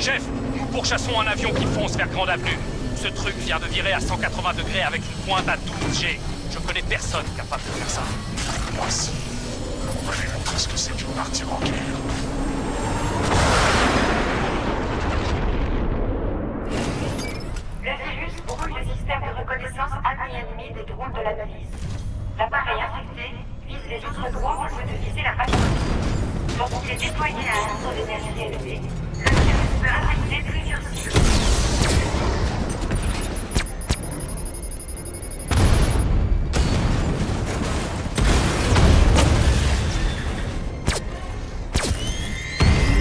Chef, nous pourchassons un avion qui fonce vers Grande Avenue. Ce truc vient de virer à 180 degrés avec une pointe à 12 G. Je connais personne capable de faire ça. Moi aussi. On va lui montrer ce que c'est qu'une partie en guerre. Le virus brouille le système de reconnaissance ami-ennemi des drones de la milice. L'appareil infecté vise les autres drones au lieu de viser la patrouille. Lorsqu'il est déployé à un taux d'énergie élevé, le virus peut infecter plusieurs cibles.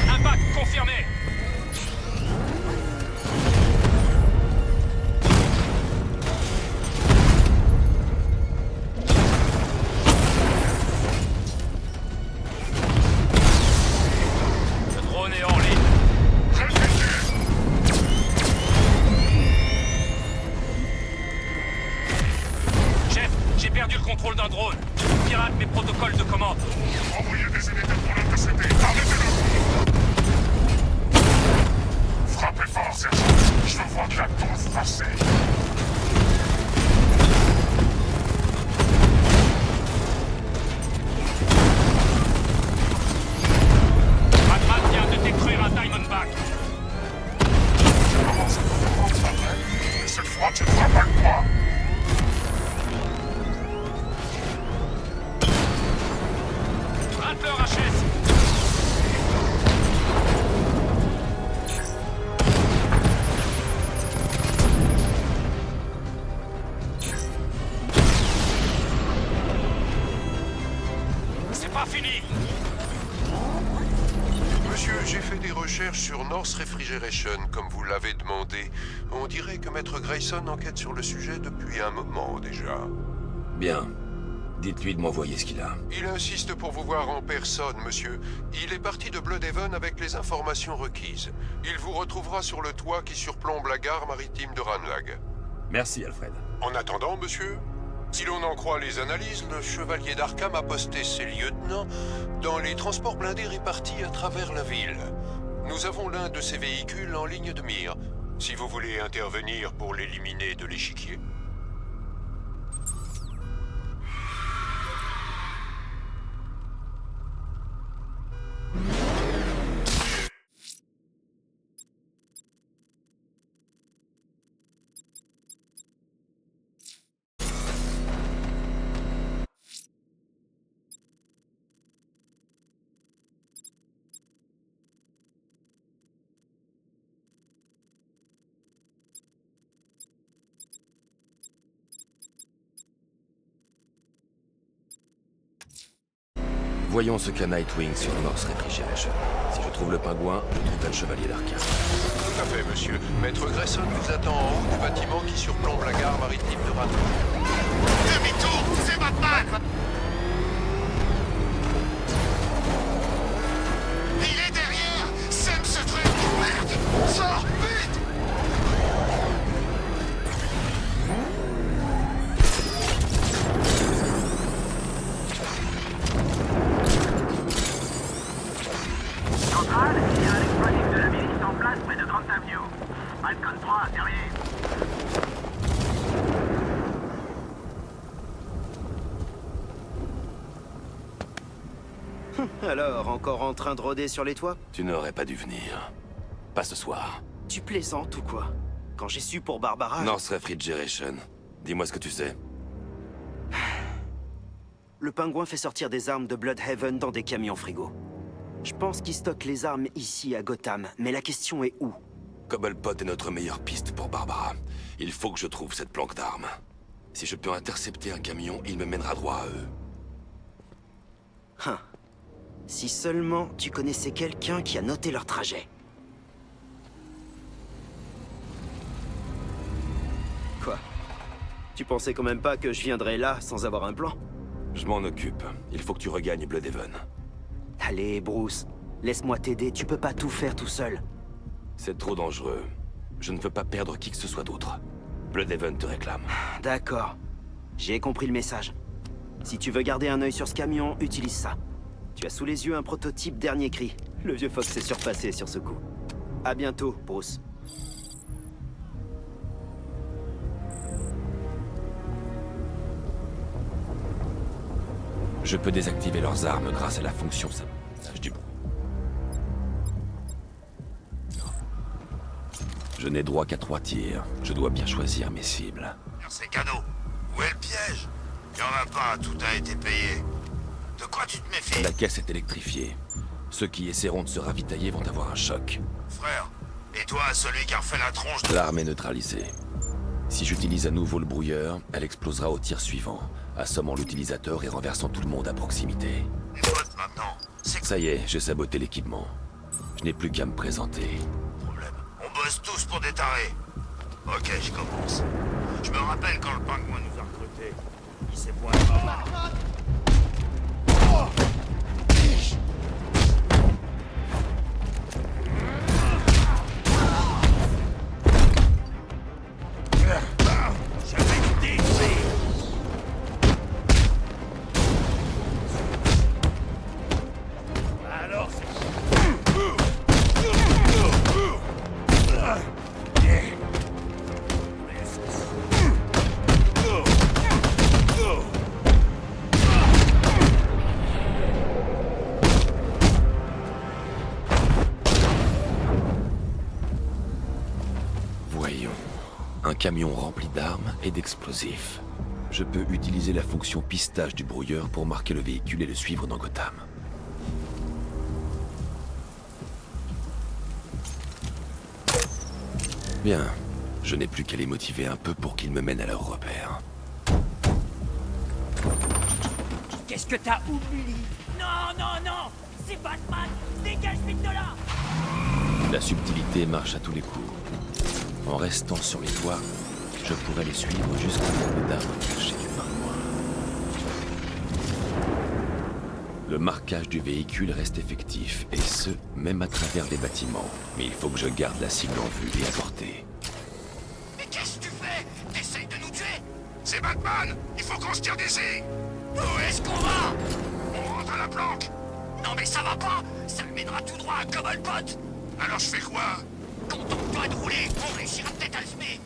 Impact confirmé. Le drone est en ligne. Chef, j'ai perdu le contrôle d'un drone. Il pirate mes protocoles de commande. Envoyez des unités pour l'intercepter. Arrêtez-le! Frappez fort, sergent. Je veux voir de la touffe passer. Batman vient de détruire un Diamondback. Comment ça peut vous rendre pareil? Mais cette fois, tu ne feras pas le poids. Rattler HS. C'est pas fini. Monsieur, j'ai fait des recherches sur North Refrigeration, comme vous l'avez demandé. On dirait que Maître Grayson enquête sur le sujet depuis un moment déjà. Bien. Dites-lui de m'envoyer ce qu'il a. Il insiste pour vous voir en personne, monsieur. Il est parti de Bloodhaven avec les informations requises. Il vous retrouvera sur le toit qui surplombe la gare maritime de Ranlag. Merci, Alfred. En attendant, monsieur, si l'on en croit les analyses, le chevalier d'Arkham a posté ses lieutenants dans les transports blindés répartis à travers la ville. Nous avons l'un de ces véhicules en ligne de mire. Si vous voulez intervenir pour l'éliminer de l'échiquier. Voyons ce qu'a Nightwing sur North Refrigeration. Si je trouve le pingouin, je trouverai le chevalier d'Arkham. Tout à fait, monsieur. Maître Grayson vous attend en haut du bâtiment qui surplombe la gare maritime de Ranlag. Demi-tour, c'est Batman! Il est derrière! Sème ce truc! Merde! Sors, vite! Centrale, il y a un explosif de la milice en place près de Grande Avenue. Falcon 3, terminé. Alors, encore en train de rôder sur les toits? Tu n'aurais pas dû venir. Pas ce soir. Tu plaisantes ou quoi? Quand j'ai su pour Barbara... North Refrigeration. Dis-moi ce que tu sais. Le pingouin fait sortir des armes de Bloodhaven dans des camions frigo. Je pense qu'il stocke les armes ici à Gotham, mais la question est où? Cobblepot est notre meilleure piste pour Barbara. Il faut que je trouve cette planque d'armes. Si je peux intercepter un camion, il me mènera droit à eux. Hein. Si seulement tu connaissais quelqu'un qui a noté leur trajet. Quoi? Tu pensais quand même pas que je viendrais là sans avoir un plan? Je m'en occupe. Il faut que tu regagnes Bloodhaven. Allez, Bruce. Laisse-moi t'aider, tu peux pas tout faire tout seul. C'est trop dangereux. Je ne veux pas perdre qui que ce soit d'autre. Bloodhaven te réclame. D'accord. J'ai compris le message. Si tu veux garder un œil sur ce camion, utilise ça. Tu as sous les yeux un prototype dernier cri. Le vieux Fox s'est surpassé sur ce coup. À bientôt, Bruce. Je peux désactiver leurs armes grâce à la fonction sabotage du... Je n'ai droit qu'à 3 tirs. Je dois bien choisir mes cibles. C'est cadeau. Où est le piège? Y en a pas, tout a été payé. De quoi tu te méfies? La caisse est électrifiée. Ceux qui essaieront de se ravitailler vont avoir un choc. Frère, et toi, celui qui a refait la tronche de... L'arme est neutralisée. Si j'utilise à nouveau le brouilleur, elle explosera au tir suivant, assommant l'utilisateur et renversant tout le monde à proximité. Les potes maintenant, c'est Ça y est, j'ai saboté l'équipement. Je n'ai plus qu'à me présenter. problème. On bosse tous pour des tarés. Ok, je commence. Je me rappelle quand le pingouin nous a recrutés. Il s'est pointé. Voyons. Un camion rempli d'armes et d'explosifs. Je peux utiliser la fonction pistage du brouilleur pour marquer le véhicule et le suivre dans Gotham. Bien. Je n'ai plus qu'à les motiver un peu pour qu'ils me mènent à leur repère. Qu'est-ce que t'as oublié? Non, non, non! C'est Batman! Dégage vite de là! La subtilité marche à tous les coups. En restant sur les toits, je pourrais les suivre jusqu'au bout d'arbres cachés du pingouin. Le marquage du véhicule reste effectif, et ce, même à travers des bâtiments. Mais il faut que je garde la cible en vue et à portée. Mais qu'est-ce que tu fais? T'essayes de nous tuer? C'est Batman! Il faut qu'on se tire d'ici! Où est-ce qu'on va? On rentre à la planque! Non mais ça va pas! Ça me mènera tout droit à Cobblepot! Alors je fais quoi? Contente-toi de rouler! On réussira peut-être à le semer!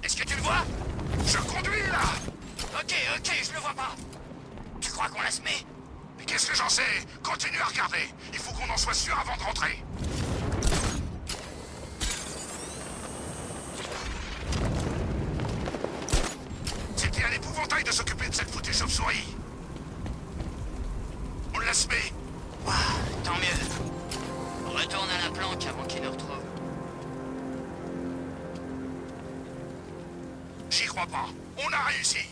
Est-ce que tu le vois? Je conduis là! Ok, je le vois pas! Tu crois qu'on l'a semé? Mais qu'est-ce que j'en sais? Continue à regarder! Il faut qu'on en soit sûr avant de rentrer! C'était un épouvantail de s'occuper de cette foutue chauve-souris! On l'a semé! Ouah, tant mieux! Retourne à la planque avant qu'il nous retrouve. J'y crois pas. On a réussi.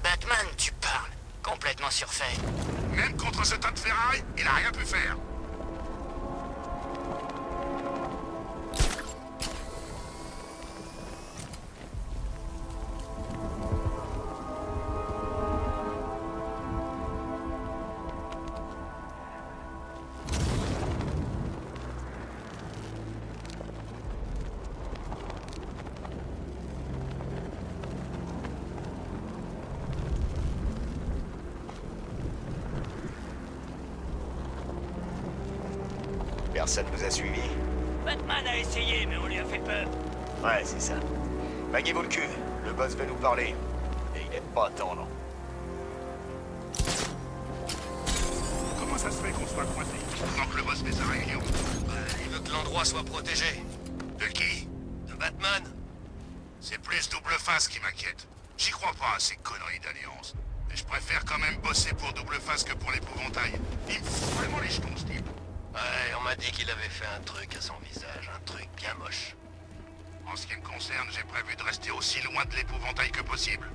Batman, tu parles. Complètement surfait. Même contre ce tas de ferraille, il a rien pu faire. Personne nous a suivis. Batman a essayé, mais on lui a fait peur. Ouais, c'est ça. Baguez-vous le cul. Le boss veut nous parler. Et il aime pas attendre. Comment ça se fait qu'on soit coincé? Tant que le boss fait sa réunion. Il veut que l'endroit soit protégé. De qui? De Batman? C'est plus Double Face qui m'inquiète. J'y crois pas à ces conneries d'alliance. Mais je préfère quand même bosser pour Double Face que pour l'épouvantail. Il me fout vraiment les jetons, ce type. Ouais, on m'a dit qu'il avait fait un truc à son visage, un truc bien moche. En ce qui me concerne, j'ai prévu de rester aussi loin de l'épouvantail que possible.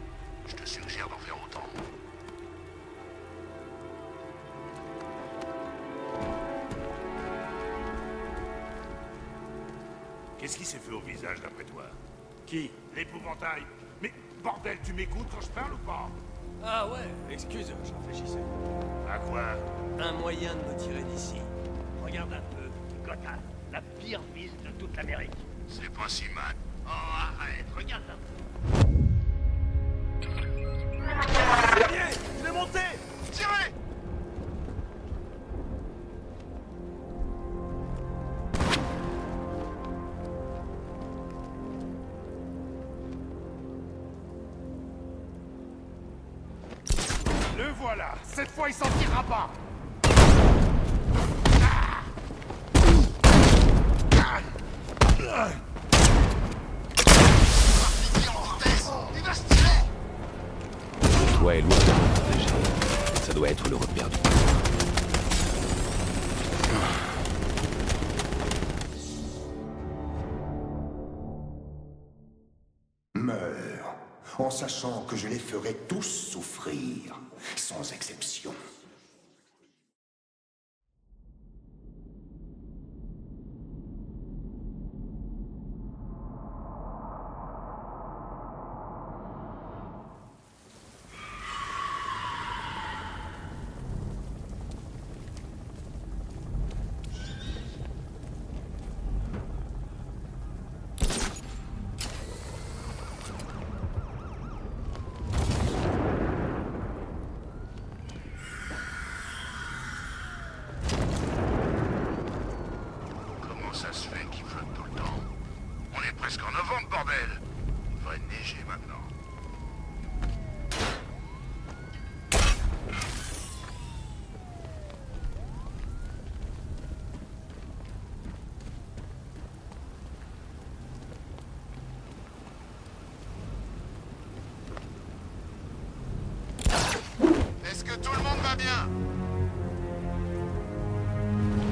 Je te suggère d'en faire autant. Qu'est-ce qui s'est fait au visage d'après toi? Qui? L'épouvantail. Mais bordel, tu m'écoutes quand je parle ou pas? Ah ouais, excuse, je réfléchissais. À quoi? Un moyen de me tirer d'ici. Regarde un peu, Gotham, la pire ville de toute l'Amérique. C'est pas si mal. Oh, arrête, regarde un peu. Je l'ai monté! Tirez! voilà. Cette fois, il s'en tirera pas. Il va se tirer. Le toit est lourdement protégé. Ça doit être le repère du... Meurs, en sachant que je les ferai tous souffrir, sans exception. Comment ça se fait qu'il flotte tout le temps? On est presque en novembre, bordel. Il devrait neiger maintenant. Est-ce que tout le monde va bien?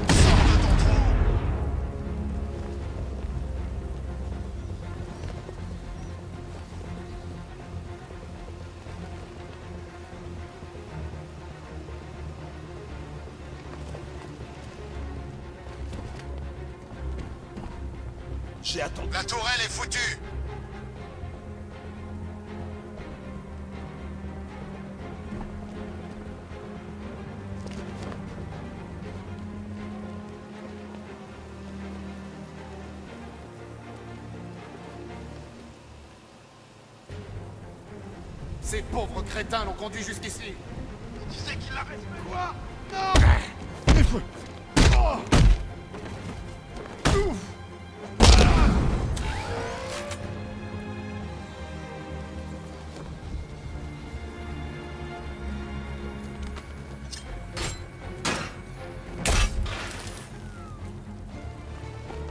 Sors de ton trou! J'ai attendu. La tourelle est foutue! Ces pauvres crétins l'ont conduit jusqu'ici. Il disait qu'il l'avait fait. Quoi? Non!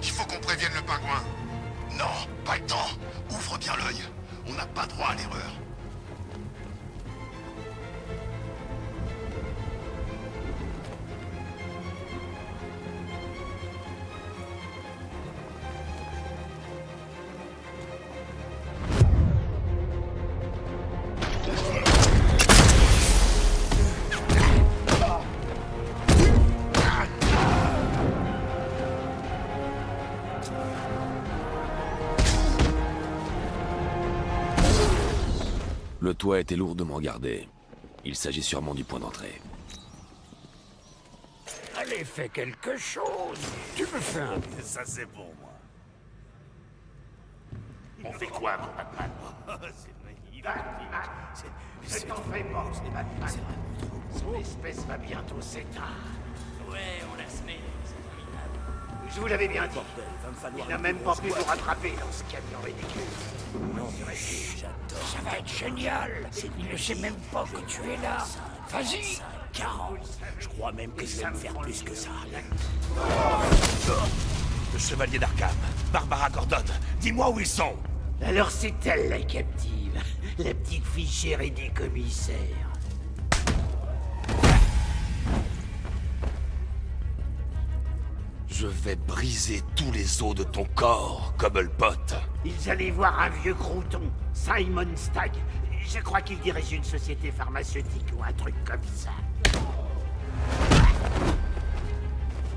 Il faut qu'on prévienne le pingouin. Non, pas le temps. Ouvre bien l'œil. On n'a pas droit à l'erreur. Le toit était lourdement gardé. Il s'agit sûrement du point d'entrée. Allez, fais quelque chose. Tu me fais un... Ça, c'est bon, moi. On fait quoi, mon Batman? C'est magnifique. Ne t'en fais pas, c'est Batman. Son espèce va bientôt s'éteindre. Ouais, on la semaine. C'est formidable. Je vous l'avais bien dit. Va me falloir Il n'a même pas pu vous rattraper dans ce camion ridicule. J'adore. Ça va être génial. Il ne sait même pas que tu es là. Vas-y. 40. Je crois même que je vais me faire plus que ça. Le chevalier d'Arkham, Barbara Gordon, dis-moi où ils sont. Alors c'est elle, la captive. La petite fille chérie des commissaires. Je vais briser tous les os de ton corps, Cobblepot. Ils allaient voir un vieux crouton, Simon Stagg. Je crois qu'il dirige une société pharmaceutique ou un truc comme ça.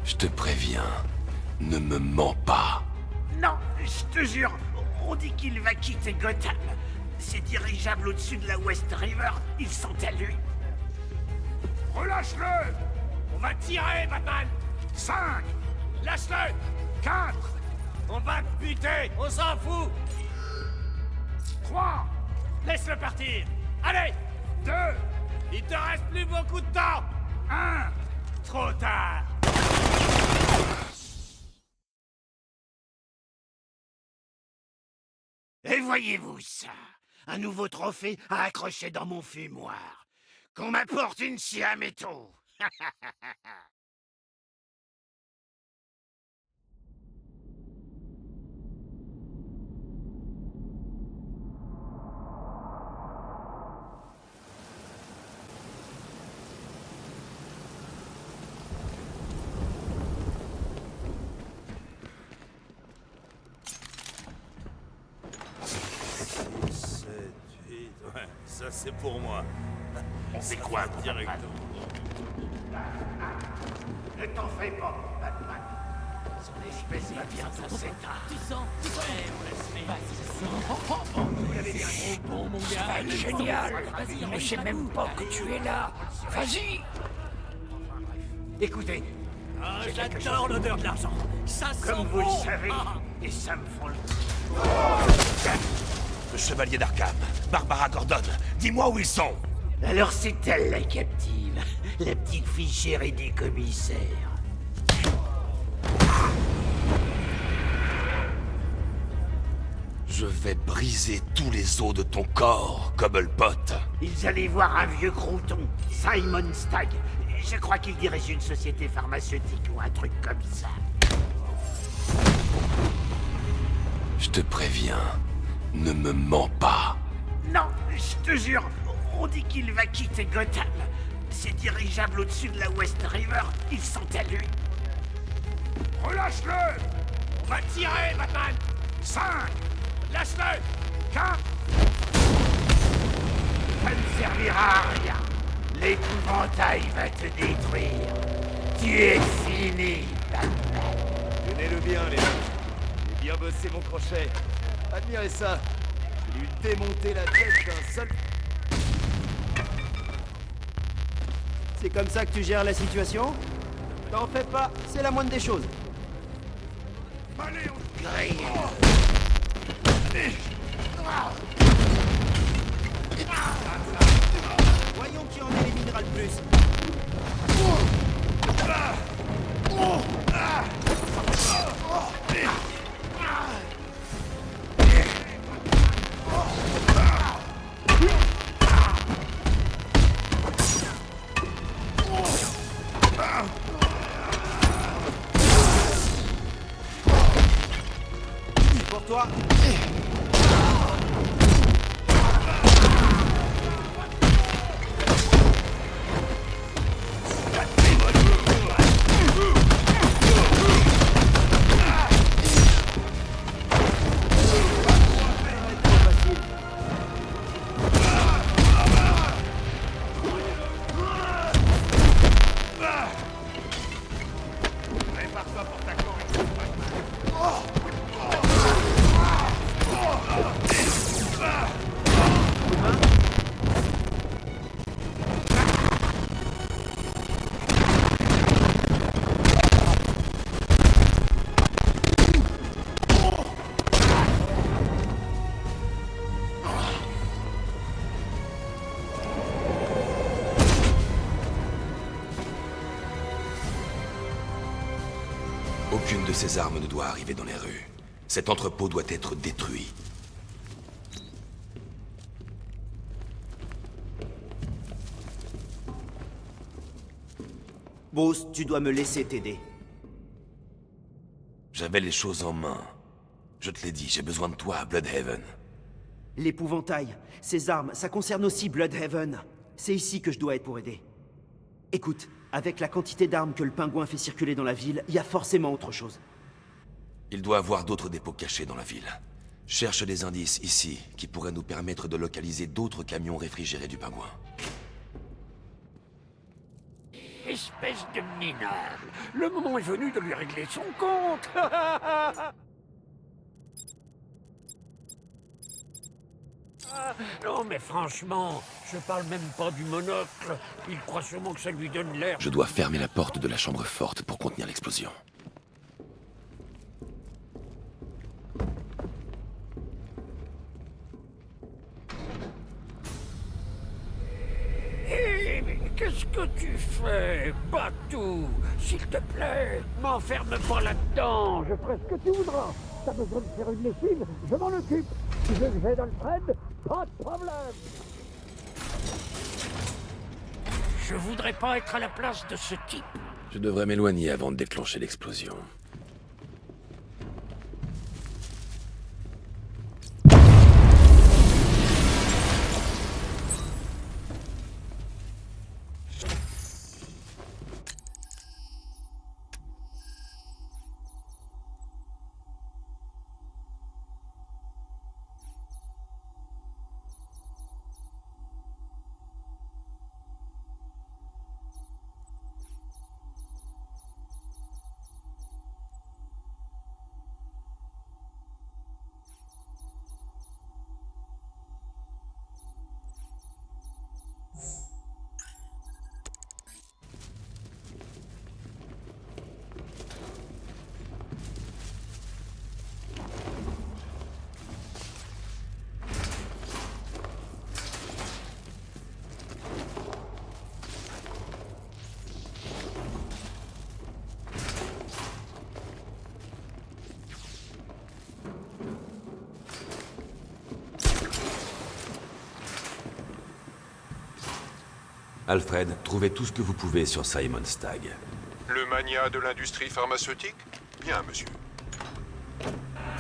Je te préviens, ne me mens pas. Non, je te jure, on dit qu'il va quitter Gotham. Ces dirigeables au-dessus de la West River, ils sont à lui. Relâche-le! On va tirer, Batman. 5, Lâche-le. 4, On va te buter. On s'en fout. 3, Laisse-le partir. Allez. 2, Il te reste plus beaucoup de temps. 1. Trop tard. Et voyez-vous ça? Un nouveau trophée à accrocher dans mon fumoir. qu'on m'apporte une scie à métaux. Ouais, ça c'est pour moi. C'est quoi directement? Ne t'en fais pas, Batman. Son espèce va bientôt s'éteindre. Tu sens? Ouais, on laisse faire. Vous l'avez bien dit. Bon, mon Ça gars. va être génial. Vas-y, Je sais même pas que tu es là. Vas-y. Écoutez, Ah, j'ai quelque j'adore chose. l'odeur de l'argent. Ça sent Comme vous le bon. savez, Ah. et ça me fend le... Le chevalier d'Arkham, Barbara Gordon, dis-moi où ils sont. Alors c'est elle la captive, la petite fille chérie du commissaire. Je vais briser tous les os de ton corps, Cobblepot. Ils allaient voir un vieux crouton, Simon Stagg. Je crois qu'il dirige une société pharmaceutique ou un truc comme ça. Je te préviens, ne me mens pas. Non, je te jure, on dit qu'il va quitter Gotham. Ces dirigeables au-dessus de la West River, ils sont à lui. Relâche-le! On va tirer, Batman. 5, Lâche-le. 4, Ça ne servira à rien. L'épouvantail va te détruire. Tu es fini, Batman. Tenez-le bien, les mecs. J'ai bien bossé mon crochet. Admirez ça. J'ai lui démonter la tête d'un seul... C'est comme ça que tu gères la situation? T'en fais pas, c'est la moindre des choses. allez, on... Grille. Voyons qui en éliminera le plus. Pour toi. Prépare-toi pour ta correction, Batman. Aucune de ces armes ne doit arriver dans les rues. Cet entrepôt doit être détruit. Bruce, tu dois me laisser t'aider. J'avais les choses en main. Je te l'ai dit, j'ai besoin de toi à Bloodhaven. L'épouvantail, ces armes, ça concerne aussi Bloodhaven. C'est ici que je dois être pour aider. Écoute, avec la quantité d'armes que le pingouin fait circuler dans la ville, il y a forcément autre chose. Il doit avoir d'autres dépôts cachés dans la ville. Cherche des indices ici qui pourraient nous permettre de localiser d'autres camions réfrigérés du pingouin. Espèce de minable. Le moment est venu de lui régler son compte. Non, mais franchement, je parle même pas du monocle. Il croit sûrement que ça lui donne l'air. Je dois fermer la porte de la chambre forte pour contenir l'explosion. Hé, mais qu'est-ce que tu fais, Batou? S'il te plaît, m'enferme pas là-dedans. Je ferai ce que tu voudras. T'as besoin de faire une lessive, je m'en occupe. Si je vais dans le train, pas de problème. Je voudrais pas être à la place de ce type. Je devrais m'éloigner avant de déclencher l'explosion. Alfred, trouvez tout ce que vous pouvez sur Simon Stagg. Le mania de l'industrie pharmaceutique? Bien, monsieur.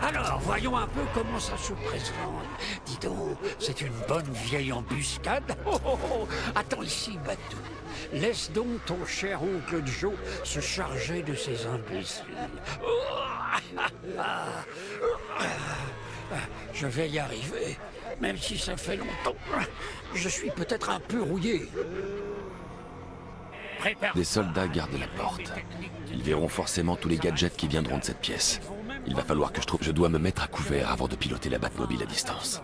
Alors, voyons un peu comment ça se présente. Dis donc, c'est une bonne vieille embuscade. Oh, oh, oh. Attends ici, Batou. Laisse donc ton cher oncle Joe se charger de ces imbéciles. Je vais y arriver, même si ça fait longtemps. Je suis peut-être un peu rouillé. Des soldats gardent la porte. Ils verront forcément tous les gadgets qui viendront de cette pièce. Il va falloir que je trouve... Je dois me mettre à couvert avant de piloter la Batmobile à distance.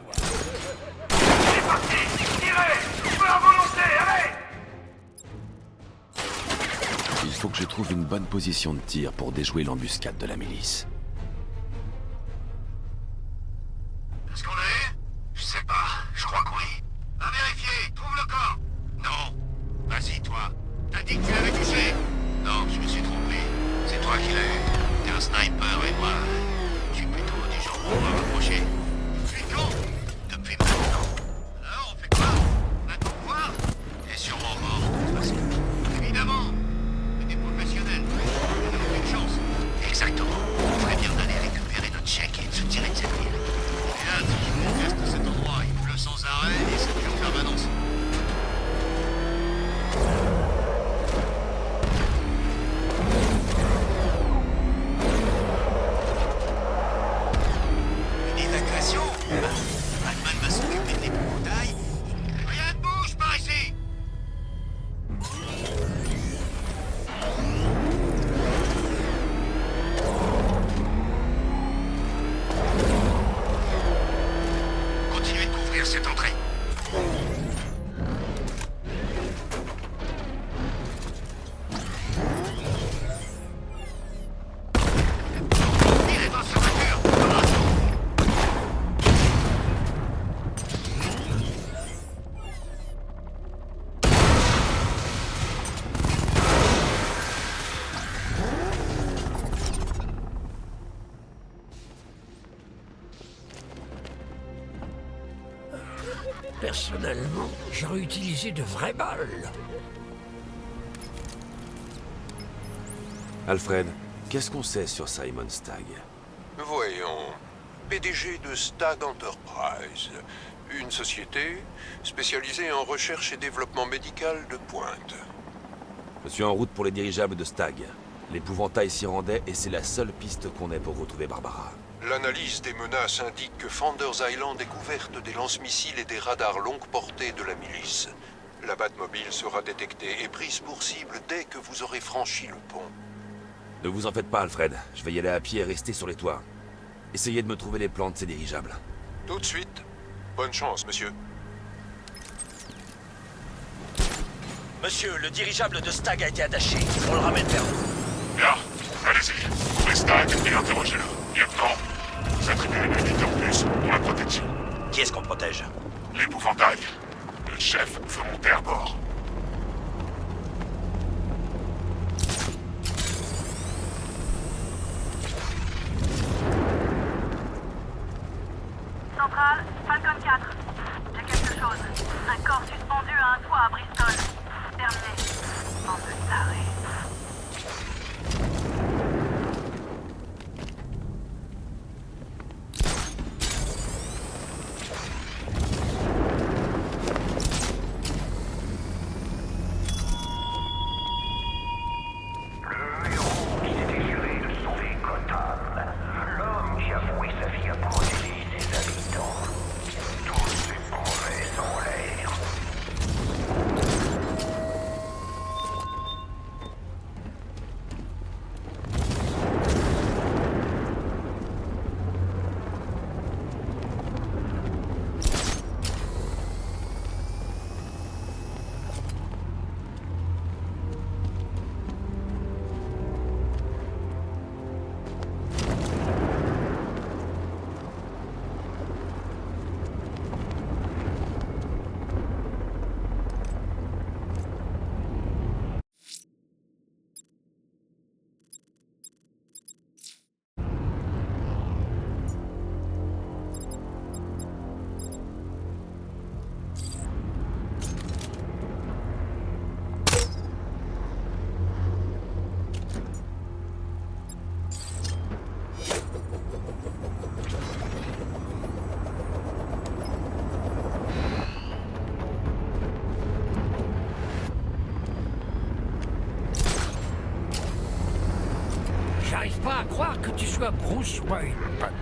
C'est parti! Tirez! Feu à volonté, allez! Il faut que je trouve une bonne position de tir pour déjouer l'embuscade de la milice. Est-ce qu'on l'a eu? Je sais pas, je crois que oui. À vérifier, trouve le corps! Non. Vas-y, toi. T'as dit que tu l'avais touché? Non, je me suis trompé. C'est toi qui l'as eu. T'es un sniper et moi... Je suis plutôt du genre pour me rapprocher. Je suis con! Depuis maintenant. Alors, on fait quoi? Maintenant voir? T'es sûrement mort, de toute façon. Évidemment! Mais des professionnels. On n'a aucune chance. Exactement. On ferait bien d'aller récupérer notre chèque et de se tirer de cette ville. Et là, si je conteste cet endroit, il pleut sans arrêt et c'est plus en permanence. Une évacuation? Batman va s'occuper de l'épouvantail. Rien ne bouge par ici! Continuez de couvrir cette entrée. Tirez dans sa voiture! Personnellement, j'aurais utilisé de vraies balles. Alfred, qu'est-ce qu'on sait sur Simon Stagg? Voyons. PDG de Stagg Enterprise. Une société spécialisée en recherche et développement médical de pointe. Je suis en route pour les dirigeables de Stagg. L'épouvantail s'y rendait et c'est la seule piste qu'on ait pour retrouver Barbara. L'analyse des menaces indique que Founders Island est couverte des lance-missiles et des radars longue portée de la milice. La Batmobile sera détectée et prise pour cible dès que vous aurez franchi le pont. Ne vous en faites pas, Alfred. Je vais y aller à pied et rester sur les toits. Essayez de me trouver les plans de ces dirigeables. Tout de suite. Bonne chance, monsieur. Monsieur, le dirigeable de Stagg a été attaché. On le ramène vers vous. Bien, allez-y. Trouvez Stagg et interrogez-le. Lieutenant, vous attribuez une unité en plus pour la protection. Qui est-ce qu'on protège? L'épouvantail. Le chef veut monter à bord. Centrale, Falcon 4. J'ai quelque chose. Un corps suspendu à un toit à Bristol. Terminé. J'arrive pas à croire que tu sois Bruce Wayne, Bat.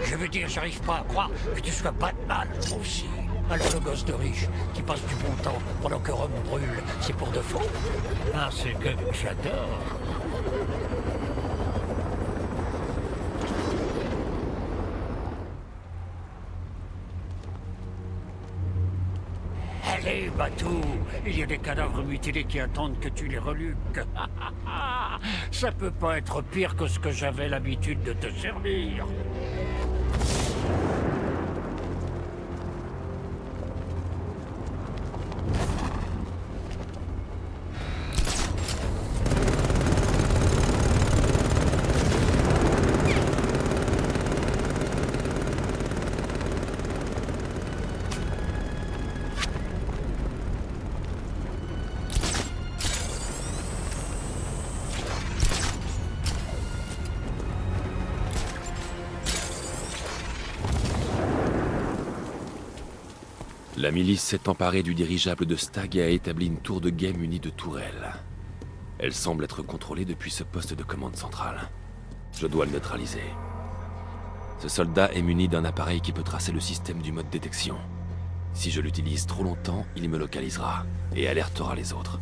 Je veux dire, j'arrive pas à croire que tu sois Batman aussi. Alors le gosse de riche qui passe du bon temps pendant que Rome brûle, c'est pour de faux? Ah, c'est que j'adore. Allez, Batou, il y a des cadavres mutilés qui attendent que tu les reluques. Ça peut pas être pire que ce que j'avais l'habitude de te servir. La milice s'est emparée du dirigeable de Stagg et a établi une tour de guet munie de tourelles. Elle semble être contrôlée depuis ce poste de commande centrale. Je dois le neutraliser. Ce soldat est muni d'un appareil qui peut tracer le système du mode détection. Si je l'utilise trop longtemps, il me localisera et alertera les autres.